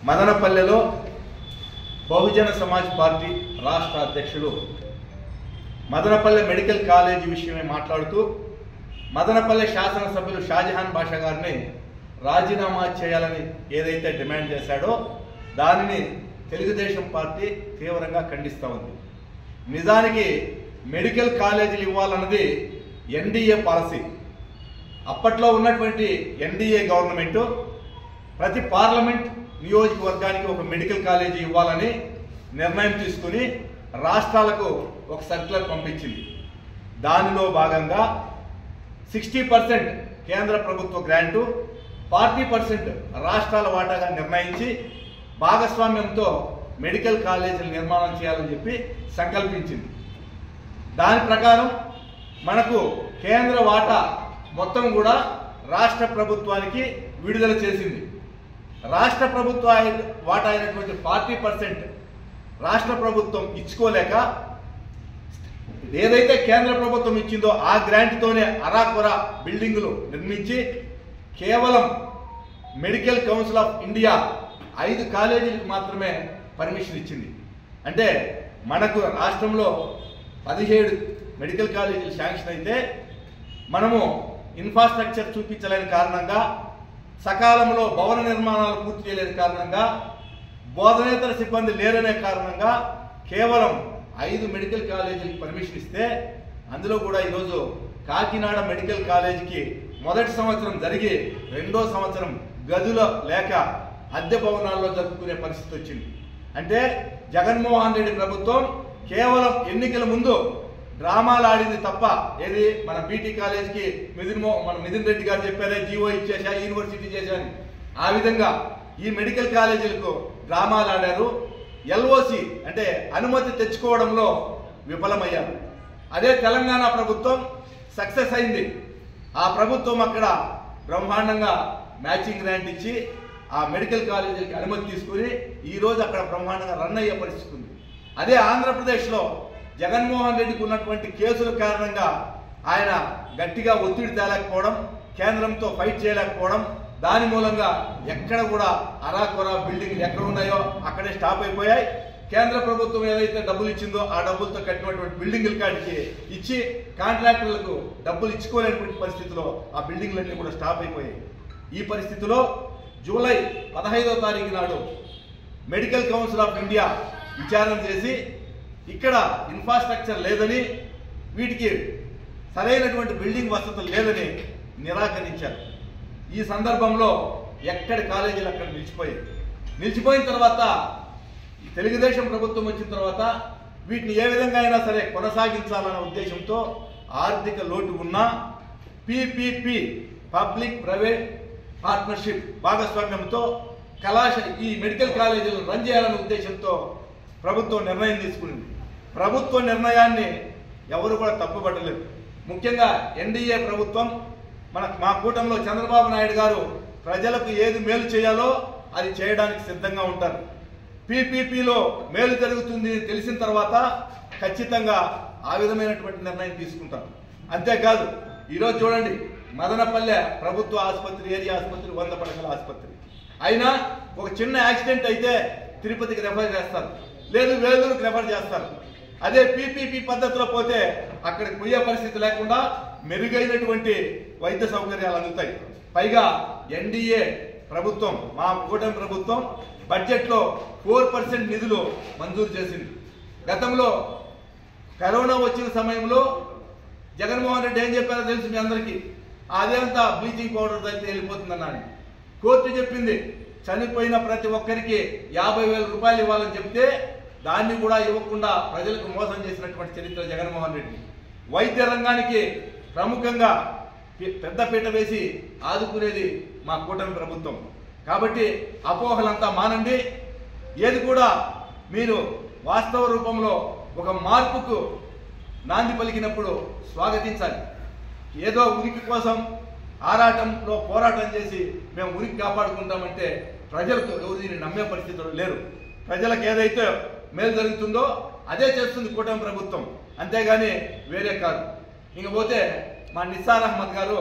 మదనపల్లెలో Bahujan Samaj party రాష్ట్ర అధ్యక్షులు Madanapalle medical college విషయమే మాట్లాడుతూ మదనపల్లె శాసనసభ్యులు షాజహాన్ బాషా గారిని రాజీనామా చేయాలని ఏదైతే డిమాండ్ చేశాడో దానిని తెలుగుదేశం పార్టీ తీవ్రంగా ఖండిస్తూ ఉంది. నిజానికి మెడికల్ కాలేజీలు ఇవ్వాలన్నది ఎన్డీఏ పాలసీ. అప్పట్లో ఉన్నటువంటి ఎన్డీఏ గవర్నమెంటు ప్రతి పార్లమెంట్ నియోజకవర్గానికి ఒక మెడికల్ కాలేజీ ఇవ్వాలని నిర్ణయం తీసుకుని రాష్ట్రాలకు ఒక సర్క్యులర్ పంపించింది. దానిలో భాగంగా 60% కేంద్ర ప్రభుత్వ గ్రాంటు, 40% రాష్ట్రాల వాటాగా నిర్ణయించి భాగస్వామ్యంతో మెడికల్ కాలేజీలు నిర్మాణం చేయాలని చెప్పి సంకల్పించింది. దాని ప్రకారం మనకు కేంద్ర వాటా మొత్తం కూడా రాష్ట్ర ప్రభుత్వానికి విడుదల చేసింది. రాష్ట్ర ప్రభుత్వ వాటా అయినటువంటి 40% రాష్ట్ర ప్రభుత్వం ఇచ్చుకోలేక ఏదైతే కేంద్ర ప్రభుత్వం ఇచ్చిందో ఆ గ్రాంట్తోనే అరాకొరా బిల్డింగులు నిర్మించి కేవలం మెడికల్ కౌన్సిల్ ఆఫ్ ఇండియా 5 కాలేజీలకు మాత్రమే పర్మిషన్ ఇచ్చింది. అంటే మనకు రాష్ట్రంలో 17 మెడికల్ కాలేజీలు శాంక్షన్ అయితే మనము ఇన్ఫ్రాస్ట్రక్చర్ చూపించలేని కారణంగా, సకాలంలో భవన నిర్మాణాలు పూర్తి చేయలేని కారణంగా, బోధనేతర సిబ్బంది లేరనే కారణంగా కేవలం 5 మెడికల్ కాలేజీలకు పర్మిషన్ ఇస్తే అందులో కూడా ఈరోజు కాకినాడ మెడికల్ కాలేజీకి మొదటి సంవత్సరం జరిగి 2వ సంవత్సరం గదులు లేక అద్దె భవనాల్లో జరుపుకునే పరిస్థితి వచ్చింది. అంటే జగన్మోహన్ రెడ్డి ప్రభుత్వం కేవలం ఎన్నికల ముందు డ్రామాలు ఆడింది తప్ప, ఏది మన బీటీ కాలేజీకి మిథున్ రెడ్డి గారు చెప్పారే జీవో ఇచ్చేసా, యూనివర్సిటీ చేశాను, ఆ విధంగా ఈ మెడికల్ కాలేజీలకు డ్రామాలు ఆడారు. ఎల్ఓసి అంటే అనుమతి తెచ్చుకోవడంలో విఫలమయ్యారు. అదే తెలంగాణ ప్రభుత్వం సక్సెస్ అయింది. ఆ ప్రభుత్వం అక్కడ బ్రహ్మాండంగా మ్యాచింగ్ గ్రాంట్ ఇచ్చి ఆ మెడికల్ కాలేజీకి అనుమతి తీసుకుని ఈరోజు అక్కడ బ్రహ్మాండంగా రన్ అయ్యే పరిస్థితి ఉంది. అదే ఆంధ్రప్రదేశ్లో జగన్మోహన్ రెడ్డికి ఉన్నటువంటి కేసుల కారణంగా ఆయన గట్టిగా ఒత్తిడి తేలేకపోవడం, కేంద్రంతో ఫైట్ చేయలేకపోవడం, దాని మూలంగా ఎక్కడ కూడా అరాకొరా బిల్డింగ్లు ఎక్కడ ఉన్నాయో అక్కడే స్టాప్ అయిపోయాయి. కేంద్ర ప్రభుత్వం ఏదైతే డబ్బులు ఇచ్చిందో ఆ డబ్బులతో కట్టినటువంటి బిల్డింగుల కాడికి ఇచ్చి కాంట్రాక్టర్లకు డబ్బులు ఇచ్చుకోలేనటువంటి పరిస్థితిలో ఆ బిల్డింగ్లన్నీ కూడా స్టాప్ అయిపోయాయి. ఈ పరిస్థితిలో జూలై 15వ తారీఖు నాడు మెడికల్ కౌన్సిల్ ఆఫ్ ఇండియా విచారణ చేసి ఇక్కడ ఇన్ఫ్రాస్ట్రక్చర్ లేదని, వీటికి సరైనటువంటి బిల్డింగ్ వసతులు లేదని నిరాకరించారు. ఈ సందర్భంలో ఎక్కడి కాలేజీలు అక్కడ నిలిచిపోయిన తర్వాత తెలుగుదేశం ప్రభుత్వం వచ్చిన తర్వాత వీటిని ఏ విధంగా అయినా సరే కొనసాగించాలన్న ఉద్దేశంతో ఆర్థిక లోటు ఉన్నా పిపిపి పబ్లిక్ ప్రైవేట్ పార్ట్నర్షిప్ భాగస్వామ్యంతో ఈ మెడికల్ కాలేజీలను రన్ చేయాలనే ఉద్దేశంతో ప్రభుత్వం నిర్ణయం తీసుకుంది. ప్రభుత్వ నిర్ణయాన్ని ఎవరు కూడా తప్పుపట్టలేదు. ముఖ్యంగా ఎన్డీఏ ప్రభుత్వం మా కూటమిలో చంద్రబాబు నాయుడు గారు ప్రజలకు ఏది మేలు చేయాలో అది చేయడానికి సిద్ధంగా ఉంటారు. పీపీపీలో మేలు జరుగుతుంది తెలిసిన తర్వాత ఖచ్చితంగా ఆ విధమైనటువంటి నిర్ణయం తీసుకుంటారు. అంతేకాదు ఈరోజు చూడండి, మదనపల్లె ప్రభుత్వ ఆసుపత్రి, ఏరియా ఆసుపత్రి, 100 పడకల ఆసుపత్రి అయినా ఒక చిన్న యాక్సిడెంట్ అయితే తిరుపతికి రెఫర్ చేస్తారు, లేదు వేలూరుకి రెఫర్ చేస్తారు. అదే పీపీపీ పద్ధతిలో పోతే అక్కడికి పోయే పరిస్థితి లేకుండా మెరుగైనటువంటి వైద్య సౌకర్యాలు అందుతాయి. పైగా ఎన్డీఏ ప్రభుత్వం, మా కూటమి ప్రభుత్వం బడ్జెట్లో 4% నిధులు మంజూరు చేసింది. గతంలో కరోనా వచ్చిన సమయంలో జగన్మోహన్ రెడ్డి ఏం చెప్పారో తెలుసు మీ అందరికీ, అదేంతా బ్లీచింగ్ పౌడర్ తగ్గితే వెళ్ళిపోతుందన్నాడు. కోర్టు చెప్పింది చనిపోయిన ప్రతి ఒక్కరికి 50,000 రూపాయలు ఇవ్వాలని చెప్తే దాన్ని కూడా ఇవ్వకుండా ప్రజలకు మోసం చేసినటువంటి చరిత్ర జగన్మోహన్ రెడ్డి. వైద్య రంగానికి ప్రముఖంగా పెద్దపీట వేసి ఆదుకునేది మా కూటమి ప్రభుత్వం. కాబట్టి అపోహలంతా మానండి, ఏది కూడా మీరు వాస్తవ రూపంలో ఒక మార్పుకు నాంది పలికినప్పుడు స్వాగతించాలి. ఏదో ఉనికి కోసం ఆరాటంలో పోరాటం చేసి మేము ఉనికి కాపాడుకుంటామంటే ప్రజలకు ఎవరు దీన్ని నమ్మే పరిస్థితులు లేరు. ప్రజలకు ఏదైతే మేలు జరుగుతుందో అదే చేస్తుంది కూటమి ప్రభుత్వం, అంతేగాని వేరే కాదు. ఇంకపోతే మా నిస్సార్ అహ్మద్ గారు